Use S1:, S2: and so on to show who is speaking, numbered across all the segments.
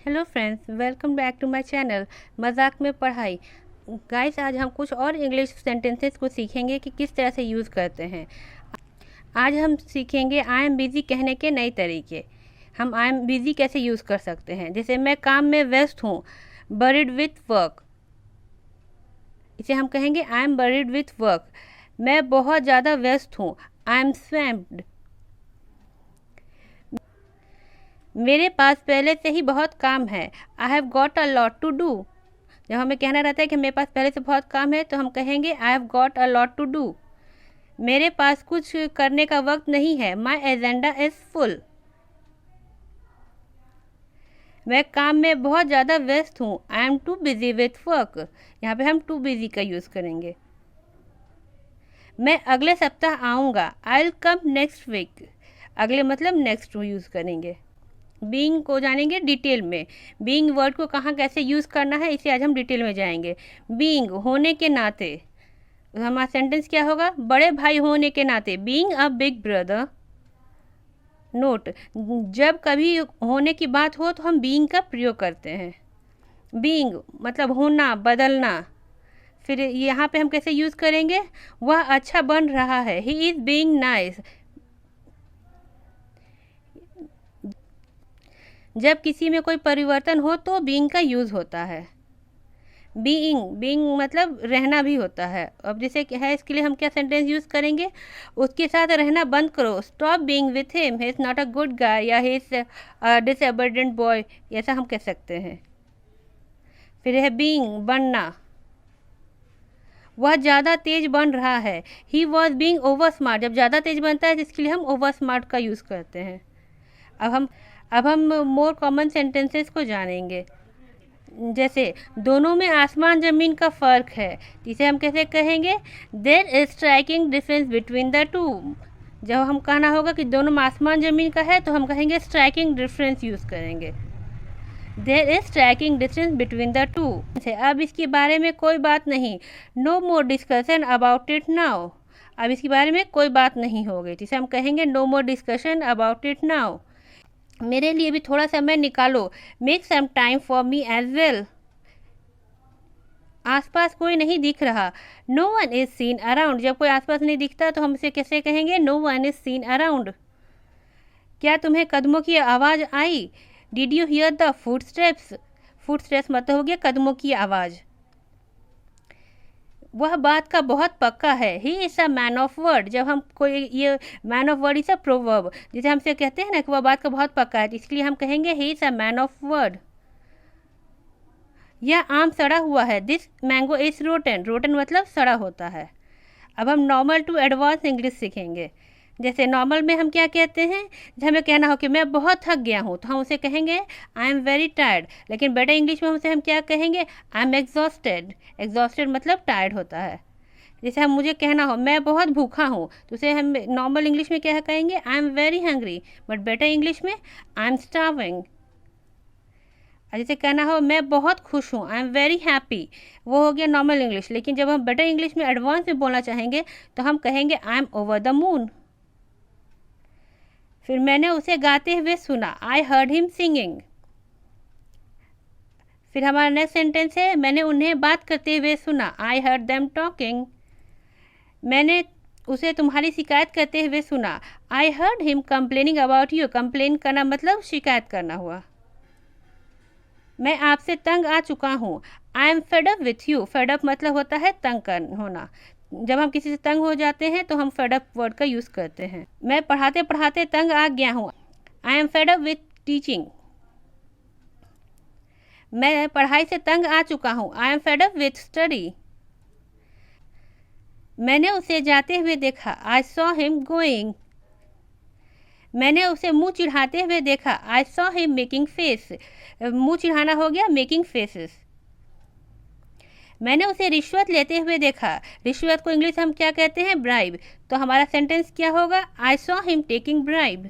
S1: Hello friends, welcome back to my channel मजाक में पढ़ाई। गाइस, आज हम कुछ और इंग्लिश सेंटेंसेस को सीखेंगे कि किस तरह से यूज़ करते हैं। आज हम सीखेंगे आई एम बिज़ी कहने के नए तरीके। हम आई एम बिज़ी कैसे यूज़ कर सकते हैं। जैसे मैं काम में व्यस्त हूँ, बरीड विथ वर्क। इसे हम कहेंगे I am buried with work. मैं बहुत ज़्यादा व्यस्त हूँ, आई एम स्वैम्प्ड। मेरे पास पहले से ही बहुत काम है, I have got a lot to do. जब हमें कहना रहता है कि मेरे पास पहले से बहुत काम है तो हम कहेंगे I have got a lot to do. मेरे पास कुछ करने का वक्त नहीं है, माई एजेंडा इज़ फुल। मैं काम में बहुत ज़्यादा व्यस्त हूँ, I am too busy with work. यहाँ पे हम टू बिजी का यूज़ करेंगे। मैं अगले सप्ताह आऊँगा, I will come next week. अगले मतलब नेक्स्ट यूज़ करेंगे। बीइंग को जानेंगे डिटेल में। बीइंग वर्ड को कहाँ कैसे यूज़ करना है इसे आज हम डिटेल में जाएंगे। बीइंग होने के नाते, हमारा सेंटेंस क्या होगा? बड़े भाई होने के नाते, being a big brother. Note, जब कभी होने की बात हो तो हम बीइंग का प्रयोग करते हैं। बीइंग मतलब होना, बदलना। फिर यहाँ पे हम कैसे यूज़ करेंगे? वह अच्छा बन रहा है, ही इज़ बीइंग नाइस। जब किसी में कोई परिवर्तन हो तो बीइंग का यूज़ होता है। बीइंग मतलब रहना भी होता है। अब जैसे है, इसके लिए हम क्या सेंटेंस यूज़ करेंगे? उसके साथ रहना बंद करो, stop being with him, he is not a good guy, या ही इज़ अ डिसअबीडिएंट बॉय, ऐसा हम कह सकते हैं। फिर है बीइंग बनना, वह ज़्यादा तेज बन रहा है, he was being over smart. जब ज़्यादा तेज बनता है तो इसके लिए हम ओवर स्मार्ट का यूज़ करते हैं। अब हम मोर कॉमन सेंटेंसेस को जानेंगे। जैसे दोनों में आसमान ज़मीन का फ़र्क है, जिसे हम कैसे कहेंगे? There is striking difference between the two. जब हम कहना होगा कि दोनों में आसमान ज़मीन का है तो हम कहेंगे स्ट्राइकिंग डिफरेंस यूज़ करेंगे। There is striking difference between the two. अब इसके बारे में कोई बात नहीं, no more discussion about it now. अब इसके बारे में कोई बात नहीं होगी, जिसे हम कहेंगे no more discussion about it now. मेरे लिए भी थोड़ा समय निकालो, make some time for me as well. आसपास कोई नहीं दिख रहा, no one is seen around. जब कोई आसपास नहीं दिखता तो हम इसे कैसे कहेंगे? No one is seen around. क्या तुम्हें कदमों की आवाज़ आई? Did you hear the footsteps. Footsteps मतलब हो गया कदमों की आवाज़। वह बात का बहुत पक्का है, he is a man of word. जब हम कोई ये man of word is a proverb, जिसे हमसे कहते हैं ना कि वह बात का बहुत पक्का है, इसलिए हम कहेंगे he is a man of word. यह आम सड़ा हुआ है, this mango is rotten. Rotten मतलब सड़ा होता है। अब हम नॉर्मल टू एडवांस इंग्लिश सीखेंगे। जैसे नॉर्मल में हम क्या कहते हैं? जब हमें कहना हो कि मैं बहुत थक गया हूँ तो हम उसे कहेंगे आई एम वेरी टायर्ड। लेकिन बेटर इंग्लिश में उसे हम क्या कहेंगे? I am exhausted. एग्जॉस्टेड मतलब टायर्ड होता है। जैसे हम मुझे कहना हो मैं बहुत भूखा हूँ तो उसे हम नॉर्मल इंग्लिश में क्या कहेंगे? I am very hungry. But better English में आई एम स्टार्विंग। जैसे कहना हो मैं बहुत खुश हूँ, आई एम वेरी हैप्पी, वो हो गया नॉर्मल इंग्लिश। लेकिन जब हम बेटर इंग्लिश में एडवांस में बोलना चाहेंगे तो हम कहेंगे I am over the moon. फिर मैंने उसे गाते हुए सुना, आई हर्ड हिम सिंगिंग। फिर हमारा नेक्स्ट सेंटेंस है मैंने उन्हें बात करते हुए सुना, आई हर्ड देम टॉकिंग। मैंने उसे तुम्हारी शिकायत करते हुए सुना, I heard him complaining about you. Complain करना मतलब शिकायत करना हुआ। मैं आपसे तंग आ चुका हूँ, I am fed up with you. Fed up मतलब होता है तंग कर होना। जब हम किसी से तंग हो जाते हैं तो हम फेड अप वर्ड का यूज़ करते हैं। मैं पढ़ाते पढ़ाते तंग आ गया हूँ, I am fed up with teaching. मैं पढ़ाई से तंग आ चुका हूँ, I am fed up with study. मैंने उसे जाते हुए देखा, आई सॉ हिम गोइंग। मैंने उसे मुंह चिढ़ाते हुए देखा, आई सॉ हिम मेकिंग फेस। मुंह चिढ़ाना हो गया मेकिंग फेसेस। मैंने उसे रिश्वत लेते हुए देखा। रिश्वत को इंग्लिश हम क्या कहते हैं? ब्राइब। तो हमारा सेंटेंस क्या होगा? I saw him taking bribe.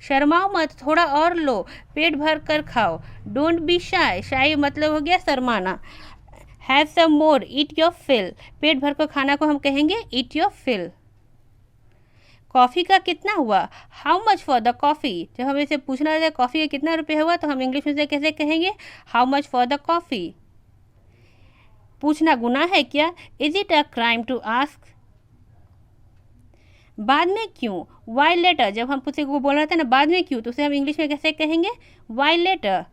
S1: शर्माओ मत, थोड़ा और लो, पेट भर कर खाओ, डोंट बी शाय। शाय मतलब हो गया शर्माना। Have some more, eat your fill. पेट भर कर खाना को हम कहेंगे ईट योर फिल। कॉफ़ी का कितना हुआ, how much for the coffee. जब हमें से पूछना रहता है कॉफ़ी का कितना रुपये हुआ तो हम इंग्लिश में से कैसे कहेंगे, how much for the coffee. पूछना गुनाह है क्या, is it a crime to ask. बाद में क्यों, वाई लेटर। जब हम किसी को बोलना था ना बाद में क्यों, तो उसे हम इंग्लिश में कैसे कहेंगे, वाई लेटर।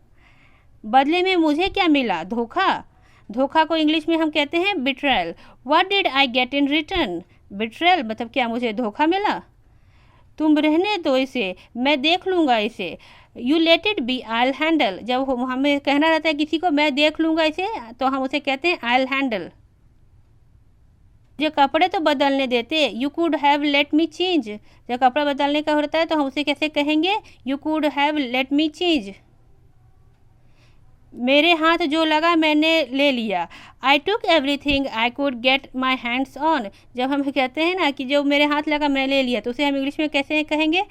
S1: बदले में मुझे क्या मिला, धोखा। धोखा को इंग्लिश में हम कहते हैं betrayal. What did I get in return. Betrayal मतलब क्या मुझे धोखा मिला। तुम रहने दो इसे, मैं देख लूँगा इसे। You let it be, I will handle. जब हमें कहना रहता है किसी को मैं देख लूँगा इसे, तो हम उसे कहते हैं आई विल हैंडल। जो कपड़े तो बदलने देते, you could have let me change. जब कपड़ा बदलने का होता है तो हम उसे कैसे कहेंगे, you could have let me change. मेरे हाथ जो लगा मैंने ले लिया, I took everything I could get my hands on. जब हम कहते हैं ना कि जो मेरे हाथ लगा मैं ले लिया, तो उसे हम इंग्लिश में कैसे कहेंगे,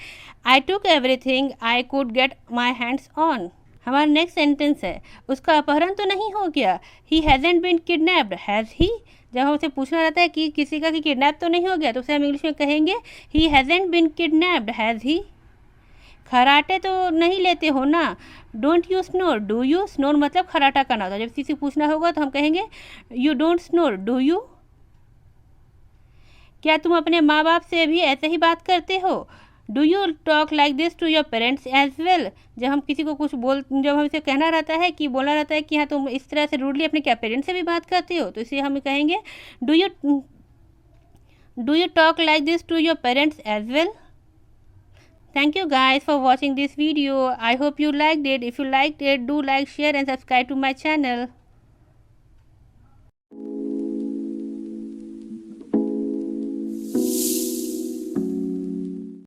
S1: I took everything I could get my hands on. हमारा नेक्स्ट सेंटेंस है, उसका अपहरण तो नहीं हो गया, he hasn't been kidnapped has he. जब हम उसे पूछना रहता है कि किसी का कि किडनैप तो नहीं हो गया, तो उसे हम इंग्लिश में कहेंगे, ही हैज़न्ट बीन किडनैप्ड हैज़ ही। खराटे तो नहीं लेते हो ना, don't you snore do you. Snore मतलब खराटा करना होता है। जब किसी पूछना होगा तो हम कहेंगे, you don't snore do you. क्या तुम अपने माँ बाप से भी ऐसे ही बात करते हो, do you talk like this to your parents as well. जब हम किसी को कुछ जब हम इसे कहना रहता है कि बोलना रहता है कि हाँ तुम इस तरह से रूडली अपने क्या पेरेंट्स से भी बात करते हो, तो इसे हम कहेंगे, do you talk like this to your parents as well. Thank you guys for watching this video. I hope you liked it. If you liked it, do like, share and subscribe to my channel.